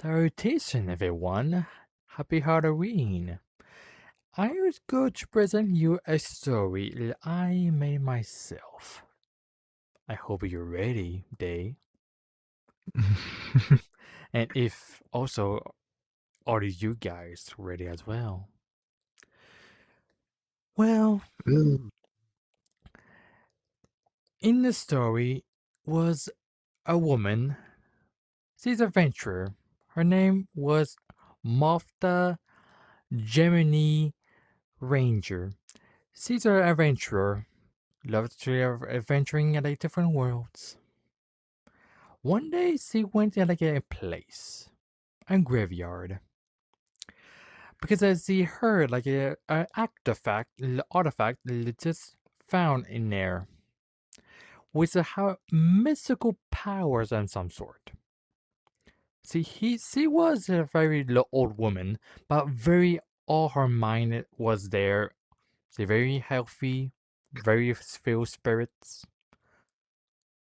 Salutation, everyone. Happy Halloween. I was going to present you a story that I made myself. I hope you're ready, Day. And if also, are you guys ready as well? Well, Ooh. in the story was a woman. She's an adventurer. Her name was Mofta Gemini Ranger. She's an adventurer. Loves to adventuring in like different worlds. One day she went to like a place, a graveyard, because as she heard like a artifact just found in there with mystical powers and some sort. See, she was a very old woman, but very all her mind was there. She very healthy, very filled spirits.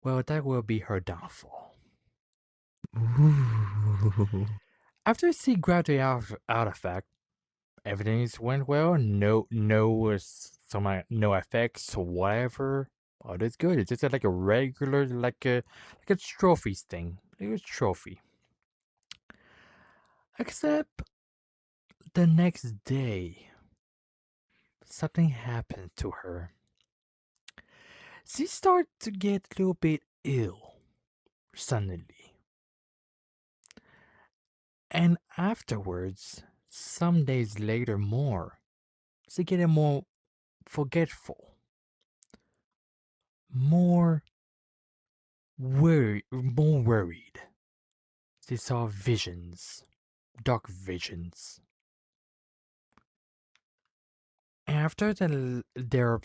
Well, that will be her downfall. Ooh. After she grabbed the artifact, everything went well. No effects or whatever. All is good. It's just like a regular, like a trophies thing. It was trophy. Except the next day, something happened to her. She started to get a little bit ill suddenly, and afterwards, some days later, she getting more forgetful, more more worried. She saw visions, dark visions. After their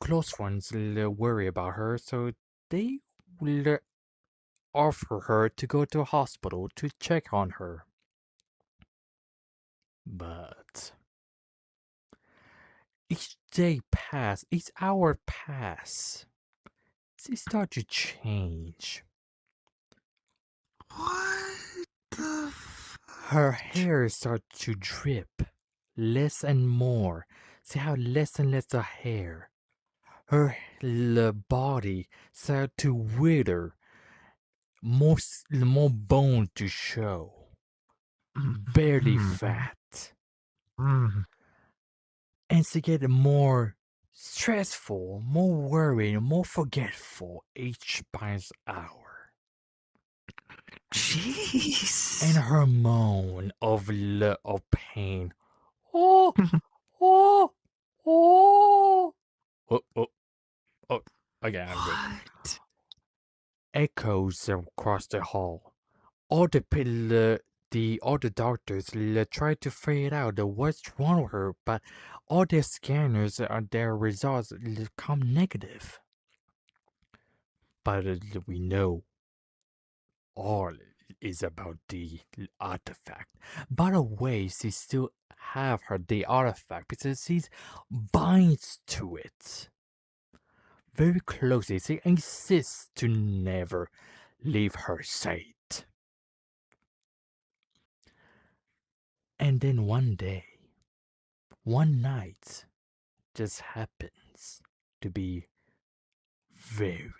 close ones worry about her, so they will offer her to go to a hospital to check on her. But each day pass, each hour pass, she start to change. What the Her fudge? hair start to drip, less and more. See how less and less of hair. Her body started to wither, more bone to show, barely Mhm. fat, Mhm. and she get more stressful, more worried, more forgetful each by hour. And Jeez. her moan of pain. Oh, oh, oh, oh, oh, oh. Okay, I'm good. What? Echoes across the hall. All all the doctors try to figure out what's wrong with her, but all their scanners and their results come negative. But we know all is about the artifact. By the way, she still have the artifact because she binds to it very closely. She insists to never leave her sight. And then one night, just happens to be very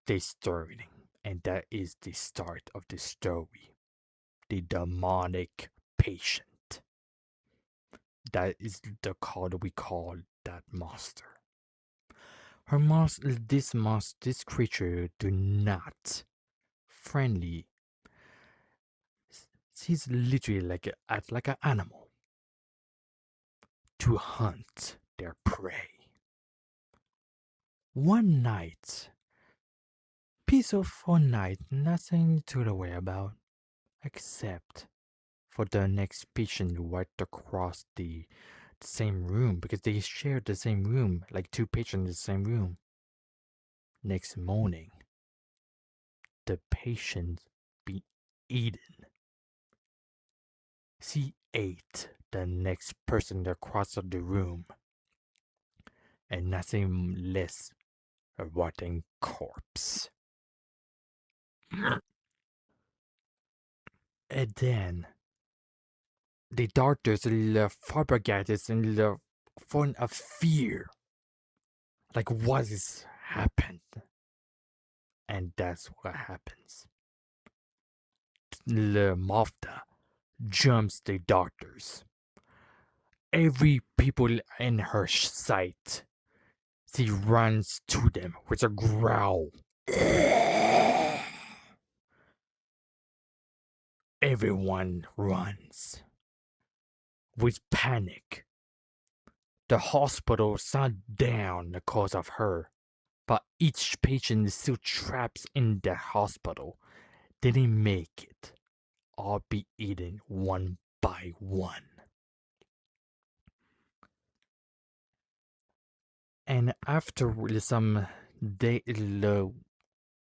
disturbing. And that is the start of the story. The demonic patient. That is the call we call that monster. This creature do not friendly. She's literally like an animal to hunt their prey. One night, peaceful night, nothing to worry about, except for the next patient right across the same room because they shared the same room, like two patients in the same room. Next morning, the patient be eaten. She ate the next person across the room, and nothing less a rotting corpse. And then the doctors propagated in the form of fear. Like what is happened? And that's what happens. The Mafta jumps the doctors. Every people in her sight. She runs to them with a growl. Everyone runs with panic. The hospital shut down because of her, but each patient is still trapped in the hospital. Didn't make it. All be eaten one by one. And after some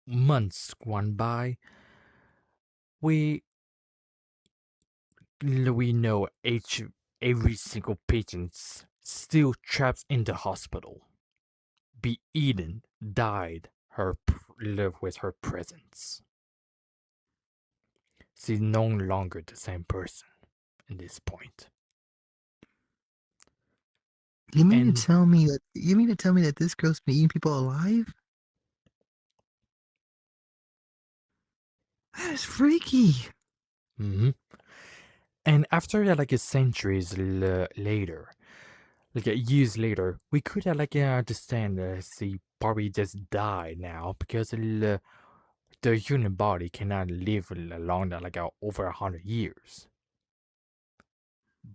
months gone by, we we know every single patient still trapped in the hospital. Be eaten, died, live with her presence. She's no longer the same person at this point. You mean to And tell me that this girl's been eating people alive? That is freaky. mhm. And after like centuries later, like years later, we could understand she probably just died now because the human body cannot live longer like over 100 years.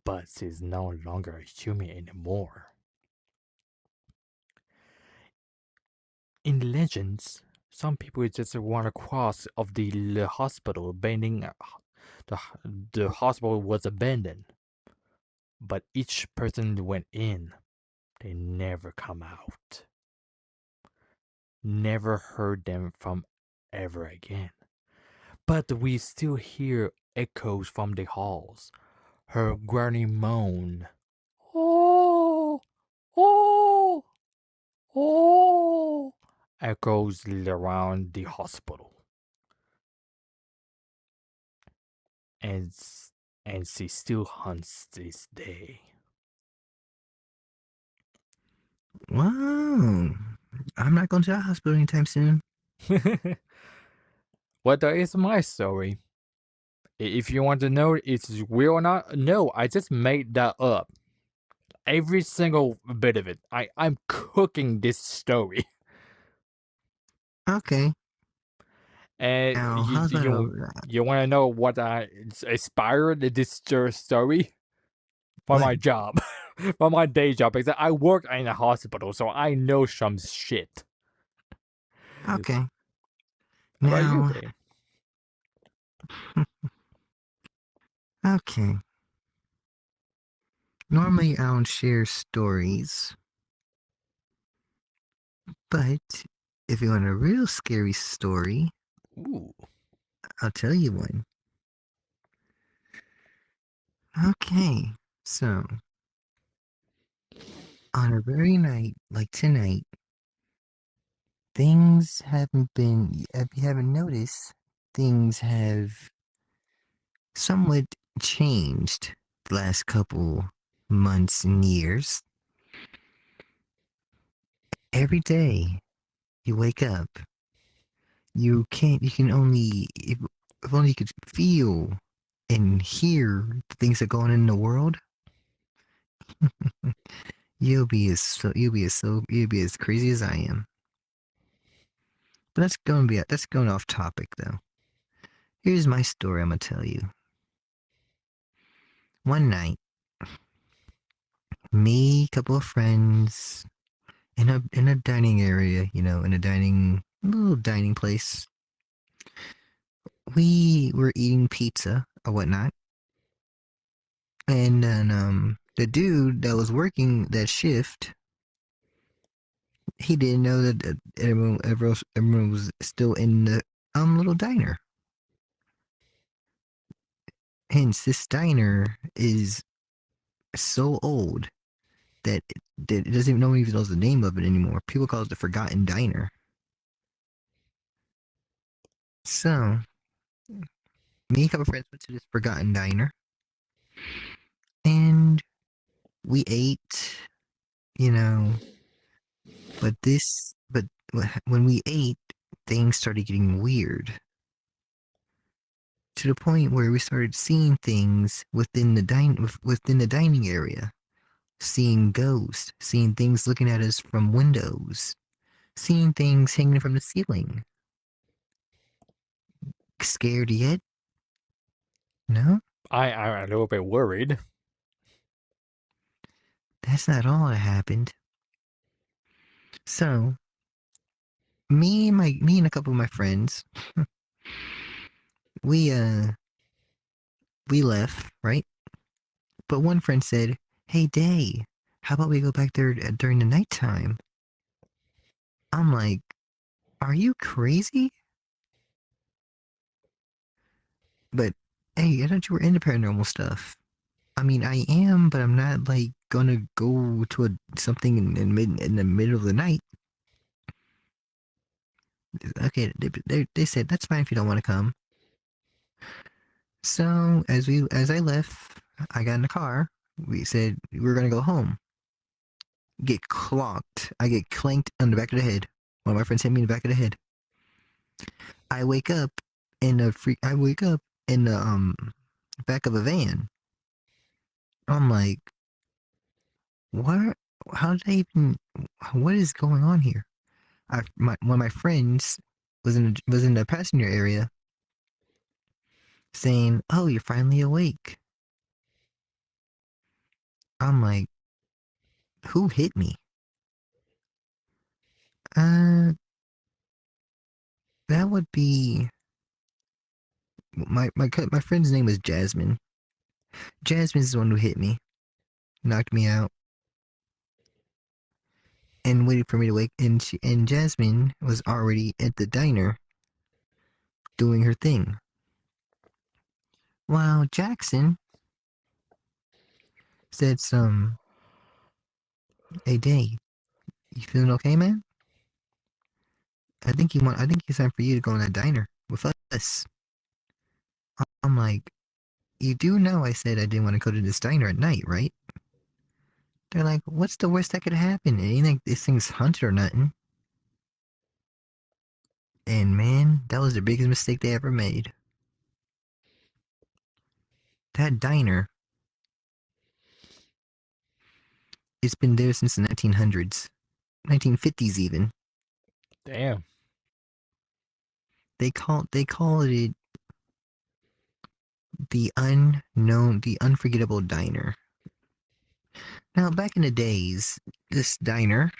But she's no longer a human anymore. In legends, some people just run across of the hospital abandoned. The, the hospital was abandoned, but each person went in. They never come out. Never heard them from ever again. But we still hear echoes from the halls. Her granny moan. Oh, oh, oh, echoes around the hospital. And, and she still hunts this day. Wow. I'm not going to the hospital anytime soon. Well, that is my story. If you want to know it's real or not, no, I just made that up. Every single bit of it. I'm cooking this story. Okay. And Now, you how's that? you want to know what I inspired this story? For What? my job, for my day job, because I work in a hospital, so I know some shit. Okay. How about you, Now, babe? okay. Normally, I don't share stories, but if you want a real scary story, Ooh. I'll tell you one. Okay. So, on a very night like tonight, things haven't been, if you haven't noticed, things have somewhat changed the last couple months and years. Every day you wake up, you can only, if only you could feel and hear the things that are going on in the world, you'll be as crazy as I am. But that's going off topic though. Here's my story I'm gonna tell you. One night, me, couple of friends, in a dining area, in a little dining place. We were eating pizza or whatnot, and then the dude that was working that shift, he didn't know that everyone was still in the little diner. Hence, this diner is so old that it doesn't even no one even knows the name of it anymore. People call it the Forgotten Diner. So Me and a couple friends went to this forgotten diner, and we ate, you know, but when we ate, things started getting weird to the point where we started seeing things within the dining area, seeing ghosts, seeing things looking at us from windows, seeing things hanging from the ceiling. Scared yet? No, I'm a little bit worried. that's not all that happened. So me and a couple of my friends, we we left, right? But one friend said, "Hey, Day, how about we go back there during the nighttime?" I'm like, "Are you crazy?" But hey, I thought you were into paranormal stuff. I mean, I am, but I'm not like gonna go to something in the middle of the night. Okay, they said that's fine if you don't want to come. So as I left, I got in the car. We said we were gonna go home. Get clocked. I get clanked on the back of the head. One of my friends hit me in the back of the head. I wake up I wake up in the back of a van. I'm like, what? How did I even? What is going on here? One of my friends was in the passenger area, saying, "Oh, you're finally awake." I'm like, who hit me? Uh, that would be my friend's name was Jasmine. Jasmine's the one who hit me, knocked me out, and waited for me to wake. And Jasmine was already at the diner doing her thing. While Jackson said some, "Hey, Day, you feeling okay, man? I think it's time for you to go in that diner with us." I'm like, you do know I said I didn't want to go to this diner at night, right? They're like, what's the worst that could happen? It ain't like this thing's haunted or nothing. And man, that was the biggest mistake they ever made. That diner, it's been there since the 1900s, 1950s even. Damn. They call it the unforgettable diner. Now, back in the days, this diner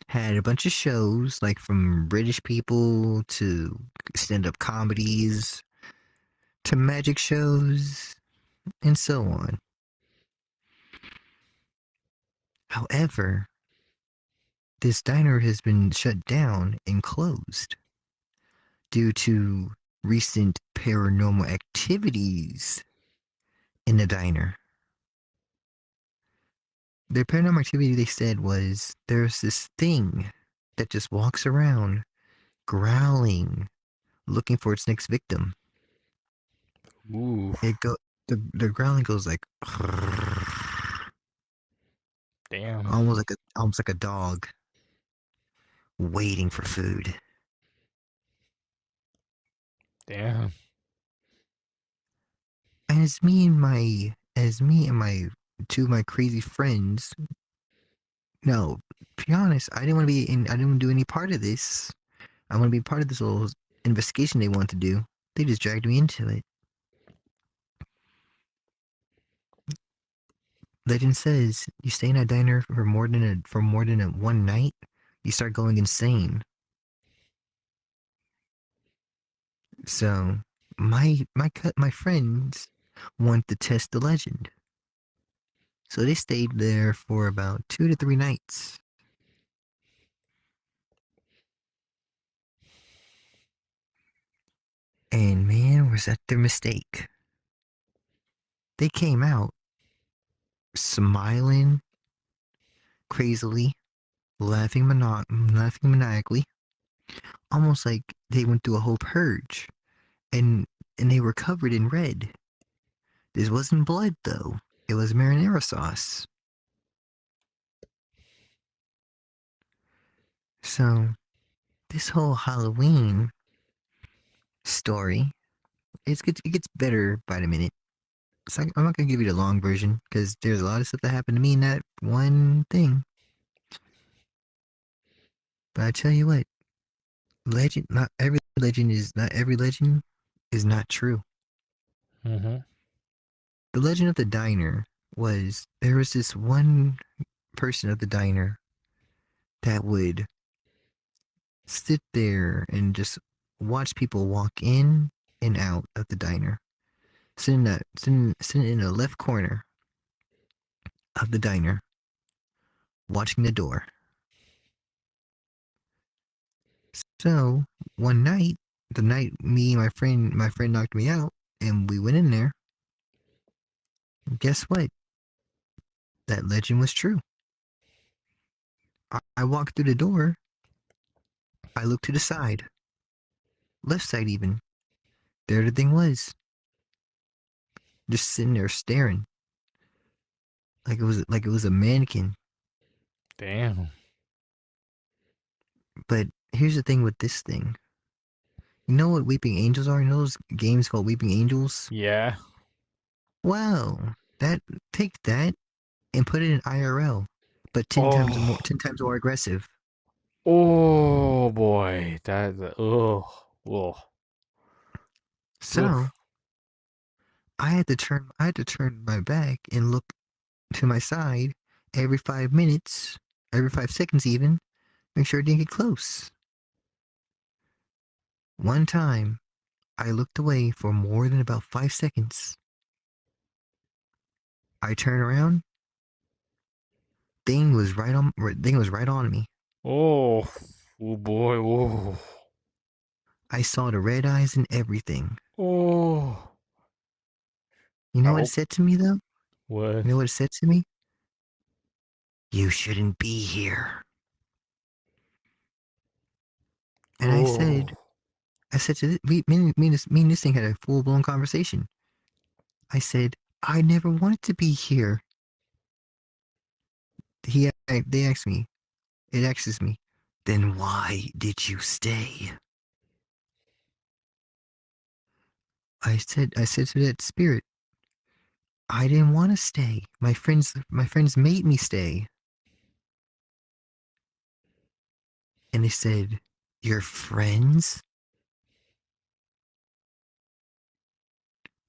had a bunch of shows, like from British people to stand-up comedies to magic shows and so on. However, this diner has been shut down and closed due to recent paranormal activities in the diner. The paranormal activity they said was there's this thing that just walks around growling, looking for its next victim. Ooh. It go the growling goes like Damn. almost like a dog waiting for food. Damn. As me and my two of my crazy friends, no, to be honest, I didn't want to do any part of this. I want to be part of this little investigation they want to do. They just dragged me into it. Legend says you stay in a diner for more than a one night, you start going insane. So my friends want to test the legend. So they stayed there for about 2 to 3 nights. And man, was that their mistake. They came out smiling crazily, laughing maniacally, almost like they went through a whole purge. And and they were covered in red. This wasn't blood, though. It was marinara sauce. So, this whole Halloween story, it gets better by the minute. So I'm not gonna give you the long version because there's a lot of stuff that happened to me in that one thing. But I tell you what, legend not every legend is not true. Mm-hmm. The legend of the diner was there was this one person at the diner that would sit there and just watch people walk in and out of the diner. Sitting in the left corner of the diner, watching the door. So one night, the night me and my friend knocked me out, and we went in there. Guess what? That legend was true. I walked through the door. I looked to the side, left side even. There the thing was, just sitting there staring, like it was a mannequin. Damn. But here's the thing with this thing. You know what weeping angels are? You know those games called weeping angels? Yeah. Well, that take that and put it in IRL, but Oh. 10 times more aggressive. Oh boy. That. Oh. Oh. So Oof. I had to turn my back and look to my side every 5 minutes, every 5 seconds even, make sure it didn't get close. One time, I looked away for more than about 5 seconds. I turned around, thing was right on me. Oh. Oh boy. Oh. I saw the red eyes and everything. Oh. You I know what it hope. said to me though? What? You know what it said to me? You shouldn't be here. And Oh. I said to me and this thing had a full blown conversation. I said, I never wanted to be here. They asked me, it asks me, then why did you stay? I said to that spirit, I didn't want to stay. My friends made me stay. And they said, your friends?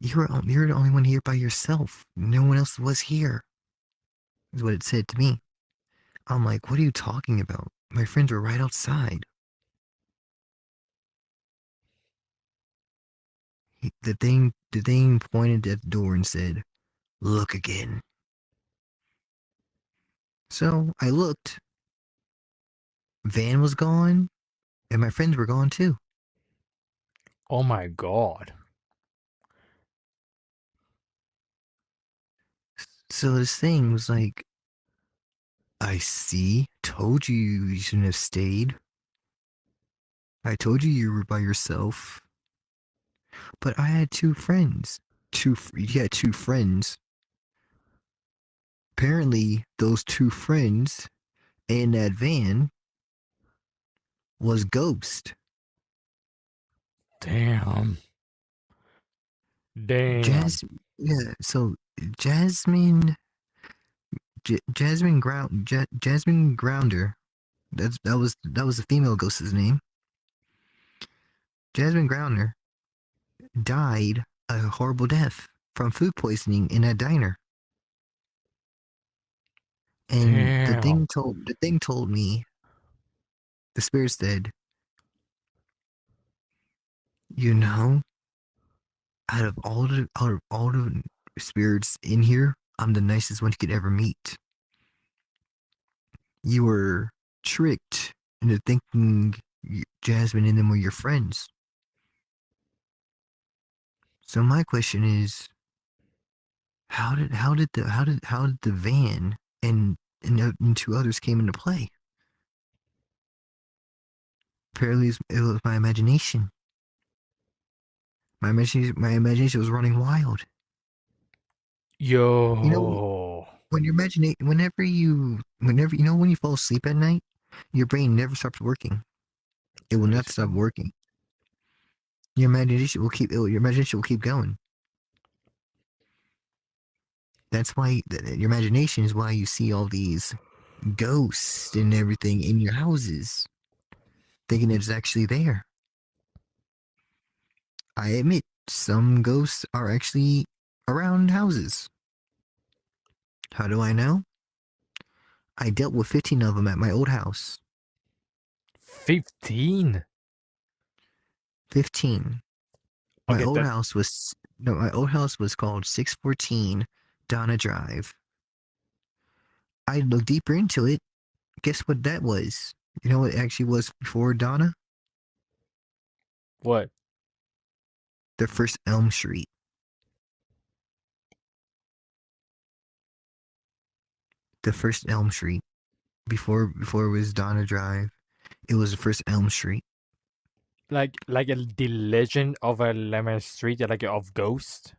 You're the only one here by yourself. No one else was here, is what it said to me. I'm like, what are you talking about? My friends were right outside. The thing pointed at the door and said, look again. So I looked. Van was gone, and my friends were gone too. Oh my god. So this thing was like, I see. Told you you shouldn't have stayed. I told you you were by yourself. But I had two friends. You had two friends. Apparently, those two friends in that van was Ghost. Damn. Damn. Jazz, yeah. So Jasmine, Jasmine Grounder. That was the female ghost's name. Jasmine Grounder died a horrible death from food poisoning in that diner. And Damn. the thing told me, the spirit said, you know, out of all the spirits in here, I'm the nicest one you could ever meet. You were tricked into thinking Jasmine and them were your friends. So my question is, how did the van and two others came into play? Apparently, it was my imagination. My imagination was running wild. You know, Yo. when your imagination, when you fall asleep at night, your brain never stops working. It will not stop Basically. working. Your imagination will keep going. That's why your imagination is why you see all these ghosts and everything in your houses, thinking it's actually there. I admit, some ghosts are actually around houses. How do I know? I dealt with 15 of them at my old house. 15. 15. My Okay, old that house was no, my old house was called 614 Donna Drive. I looked deeper into it. Guess what that was? You know what it actually was before Donna? what? The first Elm Street. The first Elm Street. Before it was Donna Drive. It was the first Elm Street. Like the legend of a Lemon Street, like of Ghost?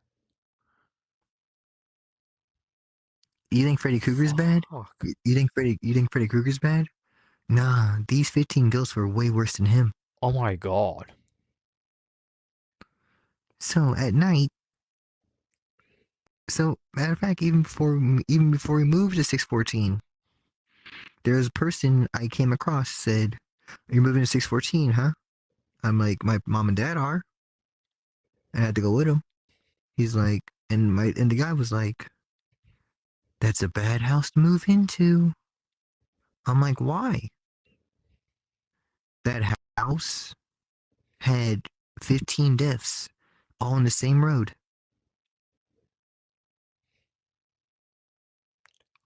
You think Freddy Krueger's bad? Fuck. You think Freddy Krueger's bad? Nah, these 15 ghosts were way worse than him. Oh my god. So at night, matter of fact, even before we moved to 614, there was a person I came across said, "You're moving to 614, huh?" I'm like, "My mom and dad are." And I had to go with him. He's like, and the guy was like, "That's a bad house to move into." I'm like, "Why?" That house had 15 deaths, all on the same road.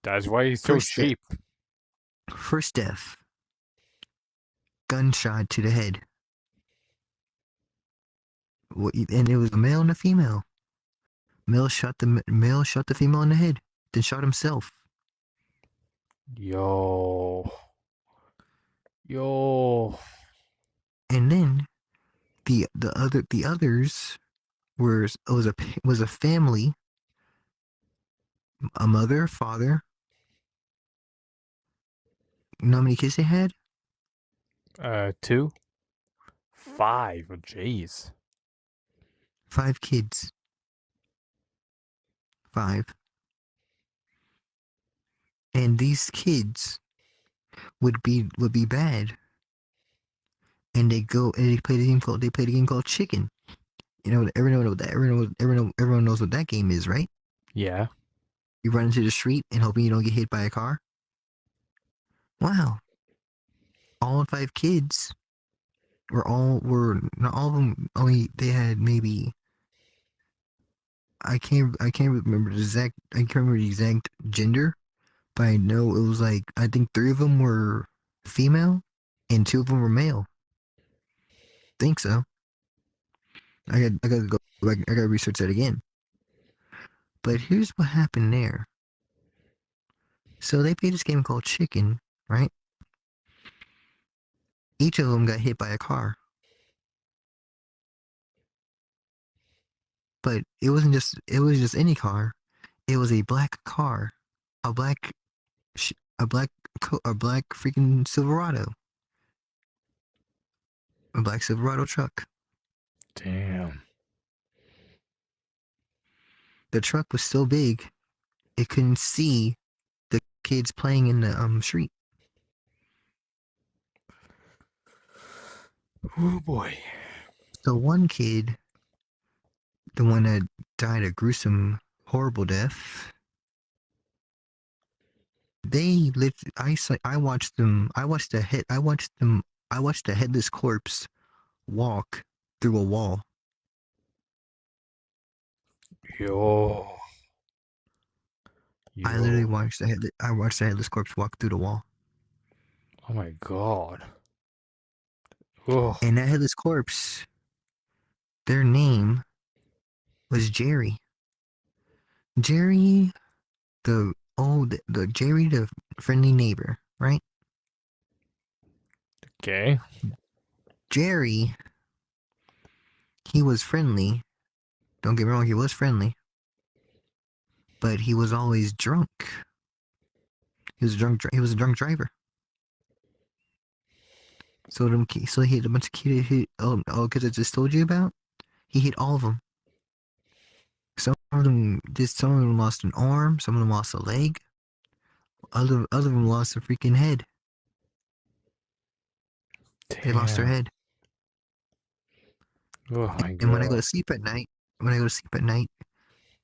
That's why he's so First death, cheap. first death, gunshot to the head, and it was a male and a female. Male shot the female in the head, then shot himself. Yo. Yo. And then the others was a family, a mother, father. You know how many kids they had? 2? 5. Jeez. 5 kids. 5. And these kids would be bad, and they played a game called Chicken. Everyone knows what that everyone knows what that game is, right? Yeah. You run into the street and hoping you don't get hit by a car. Wow, all 5 kids were not all of them. Only they had maybe I can't remember the exact gender, but I know it was like I think 3 of them were female and 2 of them were male. Think so. I gotta go back. I gotta research that again. But here's what happened there. So they played this game called Chicken, right? Each of them got hit by a car, but it was just any car. It was a black car, a black a black freaking Silverado, a black Silverado truck. Damn. The truck was so big it couldn't see the kids playing in the street. Oh boy. So one kid, the one that died a gruesome, horrible death, they lived. I watched them. I watched the headless corpse walk through a wall. Yo. I literally Yo. watched the headless corpse walk through the wall. Oh my god. Oh. And that headless corpse, their name was Jerry. Jerry, the Jerry, the friendly neighbor, right? Okay. Jerry, he was friendly, Don't get me wrong, he was friendly, but he was always drunk. He was a drunk driver. So he hit a bunch of kids. Because I just told you about. He hit all of them. Some of them lost an arm. Some of them lost a leg. Other of them lost their freaking head. They lost their Damn. head. Oh my And when I go god. to sleep at night,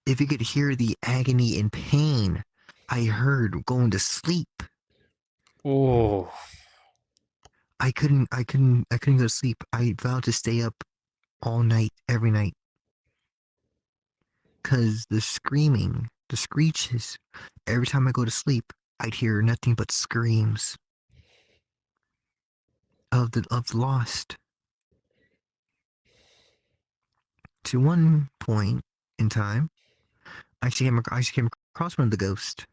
if you could hear the agony and pain I heard going to sleep, Oh. I couldn't go to sleep. I vowed to stay up all night, every night, because the screaming, the screeches, every time I go to sleep, I'd hear nothing but screams of the lost. To one point in time, I actually came across one of the ghosts.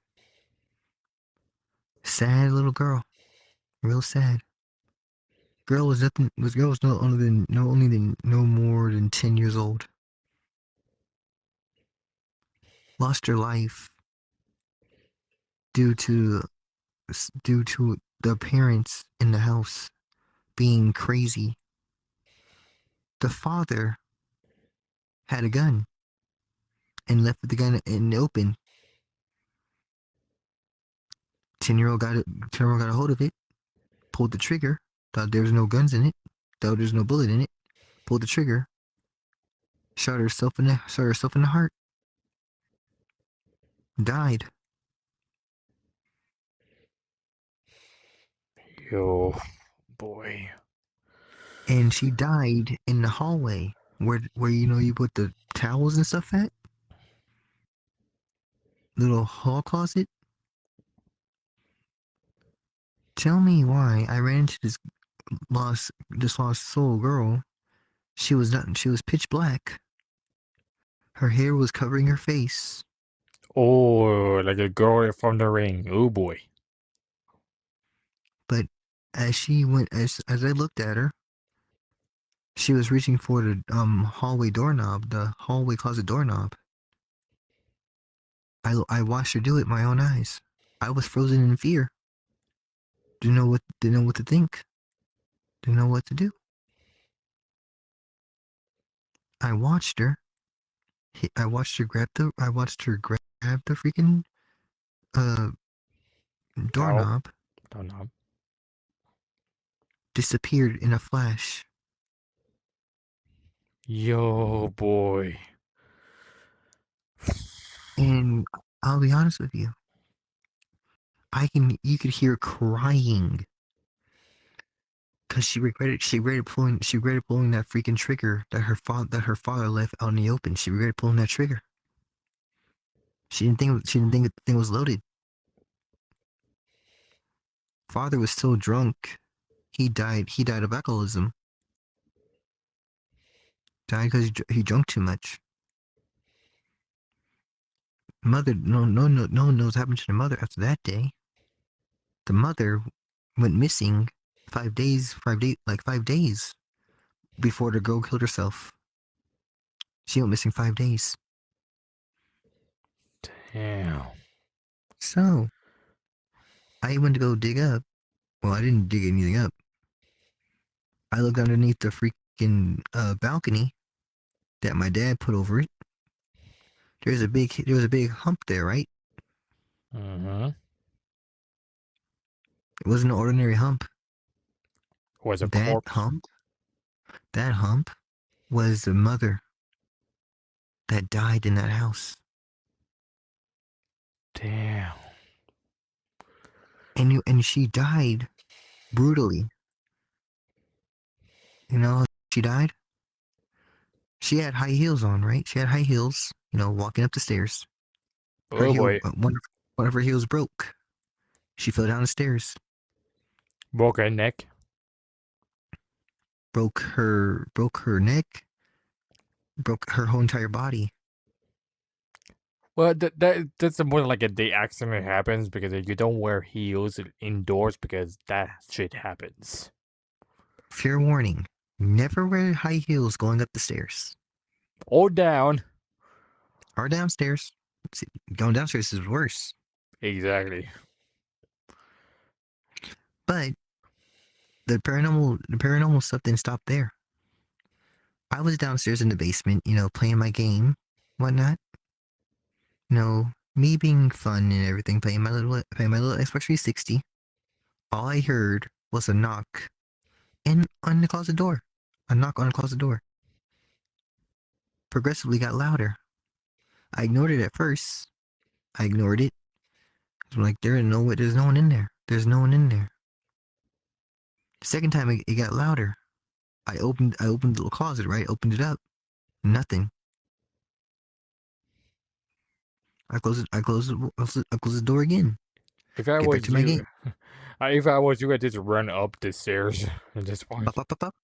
Sad little girl, real sad. Girl was nothing. Was girl was no more than 10 years old. Lost her life due to due to the parents in the house being crazy. The father had a gun and left the gun in the open. 10-year-old got it. 10-year-old got a hold of it, pulled the trigger, thought there was no guns in it, thought there's no bullet in it, pulled the trigger, shot herself in the heart, died. Yo, boy. And she died in the hallway where you put the towels and stuff at, little hall closet. Tell me why I ran into this lost soul girl. She was pitch black. Her hair was covering her face, Oh, like a girl from the ring. Oh boy. but as I looked at her, she was reaching for the hallway closet doorknob. I watched her do it with my own eyes. I was frozen in fear. Didn't know what to think. Didn't know what to do. I watched her. I watched her grab the freaking uh Towel. doorknob, Don't know. disappeared in a flash. Yo, boy. And I'll be honest with you, you could hear crying because she regretted pulling that freaking trigger that her father left out in the open. She regretted pulling that trigger. She didn't think the thing was loaded. Father was still drunk. He died of alcoholism. Died because he drank too much. Mother, no one knows what happened to the mother after that day. The mother went missing 5 days before the girl killed herself. She went missing 5 days. Damn. So I went to go dig up. Well, I didn't dig anything up. I looked underneath the freaking balcony that my dad put over it. There was a big hump there, right? Mm-hmm. It wasn't an ordinary hump. Was a That corpse. hump, that hump was the mother that died in that house. Damn. And she died brutally. You know how she died? She had high heels on, right? She had high heels, walking up the stairs. Her Oh heel, boy. one of her heels broke. She fell down the stairs, Broke her neck. broke her neck, broke her whole entire body. Well, that's more like a day accident happens because you don't wear heels indoors because that shit happens. Fair warning: never wear high heels going up the stairs. Or down. or downstairs. See, going downstairs is worse. Exactly. But the paranormal stuff didn't stop there. I was downstairs in the basement, playing my game, whatnot. Me being fun and everything, playing my little Xbox 360. All I heard was a knock on the closet door. A knock on the closet door. Progressively got louder. I ignored it at first. I ignored it. I'm like, there's no one in there. There's no one in there. The second time it got louder. I opened the little closet, right? Opened it up. Nothing. I closed it. I closed the door again. If I Get back was to my game. you, if I was you, I'd just run up the stairs at this point. Up, up, up, up.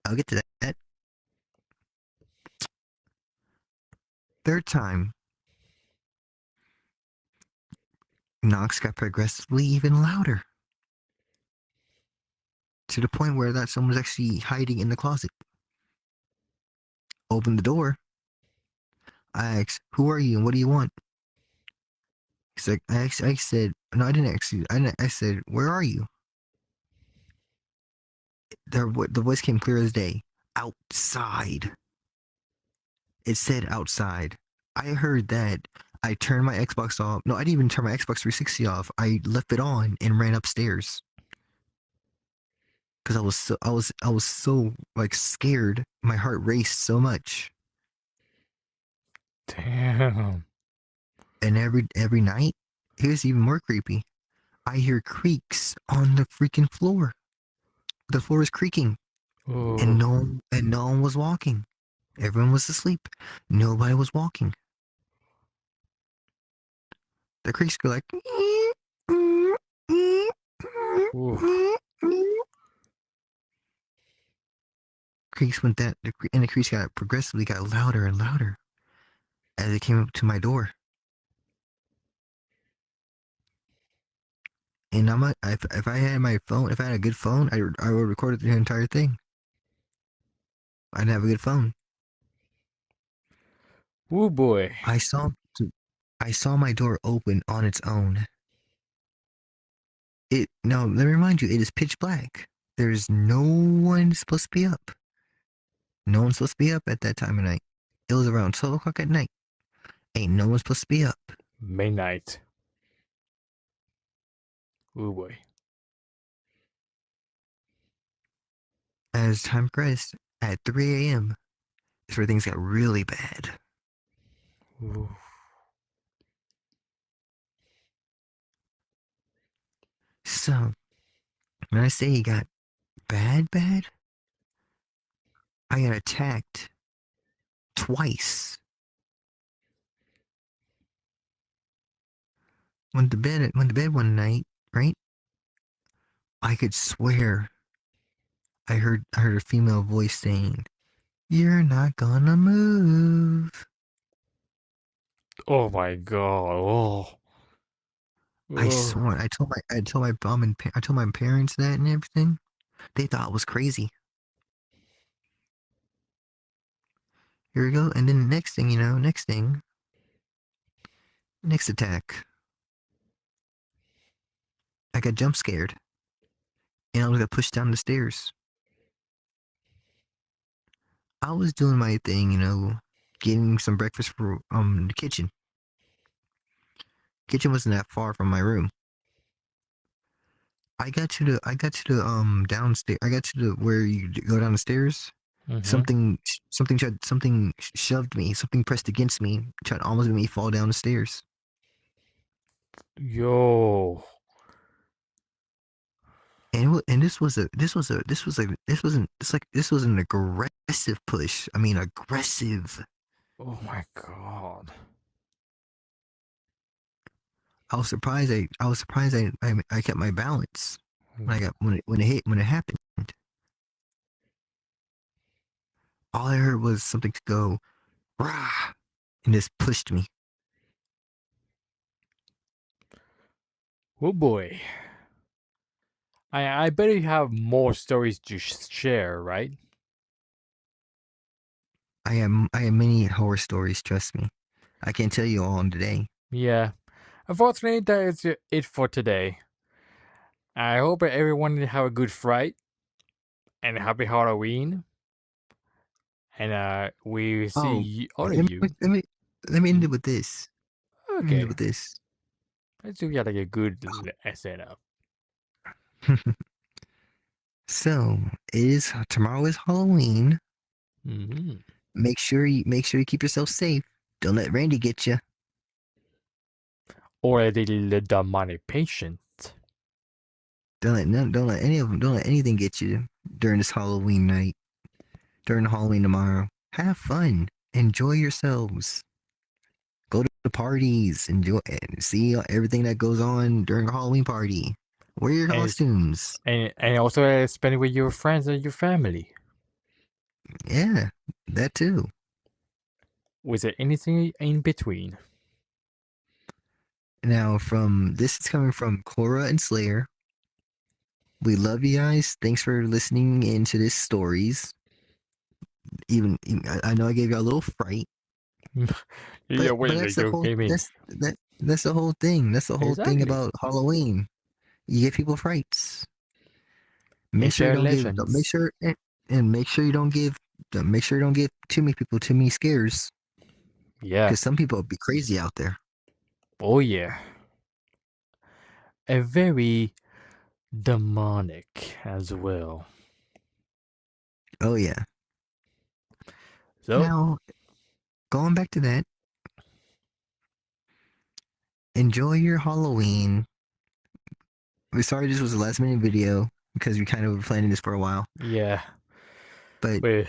I'll get to that. Third time, knocks got progressively even louder. To the point where that someone was actually hiding in the closet. Opened the door. I asked, "Who are you and what do you want?" He's like, I said, no, I didn't actually. I said, "Where are you?" The voice came clear as day. Outside. It said outside. I heard that. I turned my Xbox off. No, I didn't even turn my Xbox 360 off. I left it on and ran upstairs because I was so like scared. My heart raced so much. Damn. And every night, here's even more creepy. I hear creaks on the freaking floor. The floor is creaking, and Oh. no one was walking. Everyone was asleep. Nobody was walking. The creaks go like. Oof. Creaks went that, and the creaks progressively got louder and louder as it came up to my door. And if I had my phone, if I had a good phone, I would record the entire thing. I'd have a good phone. Oh boy. I saw I saw my door open on its own. Now let me remind you, it is pitch black. There's no one supposed to be up. No one's supposed to be up at that time of night. It was around 12 o'clock at night. Ain't no one supposed to be up. Midnight. Oh boy. As time progressed, at 3 a.m., is where things got really bad. Oof. So, when I say it got bad, I got attacked twice. Went to bed one night, right? I could swear I heard a female voice saying, "You're not gonna move." Oh my god. Oh. I Oh. sworn. I told my mom and I told my parents that and everything. They thought it was crazy. Here we go. And then the next thing you know, next attack, I got jump scared and I was got pushed down the stairs. I was doing my thing, getting some breakfast for the kitchen. Kitchen wasn't that far from my room. I got to the downstairs. I got to the where you go down the stairs. Mm-hmm. Something shoved me. Something pressed against me, tried to almost make me fall down the stairs. Yo. And this was an aggressive push. I mean, aggressive. Oh my god. I kept my balance when it happened. All I heard was something go rah, and just pushed me. Oh boy. I bet you have more stories to share, right? I have many horror stories. Trust me. I can't tell you all today. Yeah. Unfortunately, that is it for today. I hope that everyone have a good fright and a happy Halloween. And we Oh, see all of let me you. let me end it Mhm. with this. Let me end it Okay. with this. Let's see if we got like a good setup. So it is tomorrow is Halloween. Hmm. Make sure you keep yourself safe. Don't let Randy get you. Or the demonic patient. Don't let any of them. Don't let anything get you during this Halloween night. During Halloween tomorrow. Have fun. Enjoy yourselves. Go to the parties. Enjoy and see everything that goes on during a Halloween party. Wear your And, costumes. and also spend it with your friends and your family. Yeah, that too. Was there anything in between? Now, from this is coming from Cora and Slayer. We love you guys. Thanks for listening into this stories. I know I gave you a little fright, Yeah, wait, that's the you whole gave me. that's the whole thing. That's the whole thing Exactly. about Halloween. You give people frights. Make And sure you share don't give. Make legends. sure and make sure you don't give. Make sure you don't give too many people too many scares Yeah. because some people be crazy out there. Oh, yeah. A very demonic as well. Oh yeah. So, Now going back to that, enjoy your Halloween. We're sorry this was a last minute video because we kind of were planning this for a while. yeah. But Wait.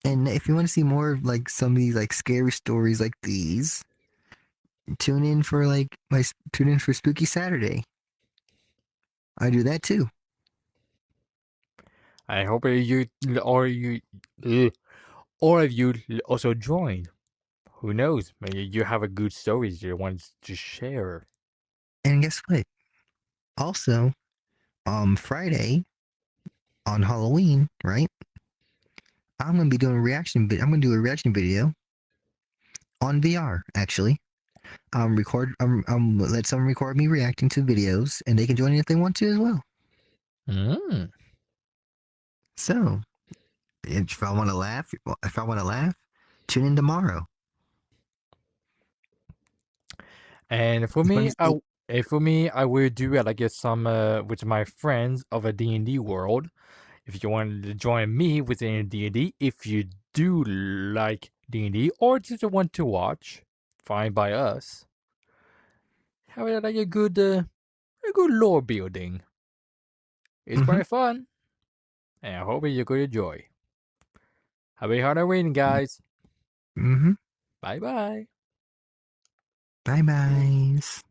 and if you want to see more of like some of these like scary stories like these, tune in for tune in for Spooky Saturday. I do that too. I hope you or you ugh, or if you also join. Who knows? Maybe you have a good story you want to share. And guess what? Also, Friday on Halloween, right? I'm gonna be doing a reaction. I'm gonna do a reaction video on VR. Actually, let someone record me reacting to videos, and they can join in if they want to as well. Mm. So, if I want to laugh, tune in tomorrow. And for If you me, want to see, I will do like some with my friends of a D&D world. If you want to join me within D&D, if you do like D&D or just want to watch, fine by us. Have like a good lore building. It's mm-hmm, quite fun, and I hope you could enjoy. Happy Halloween, guys! mm-hmm. Bye bye. Bye bye.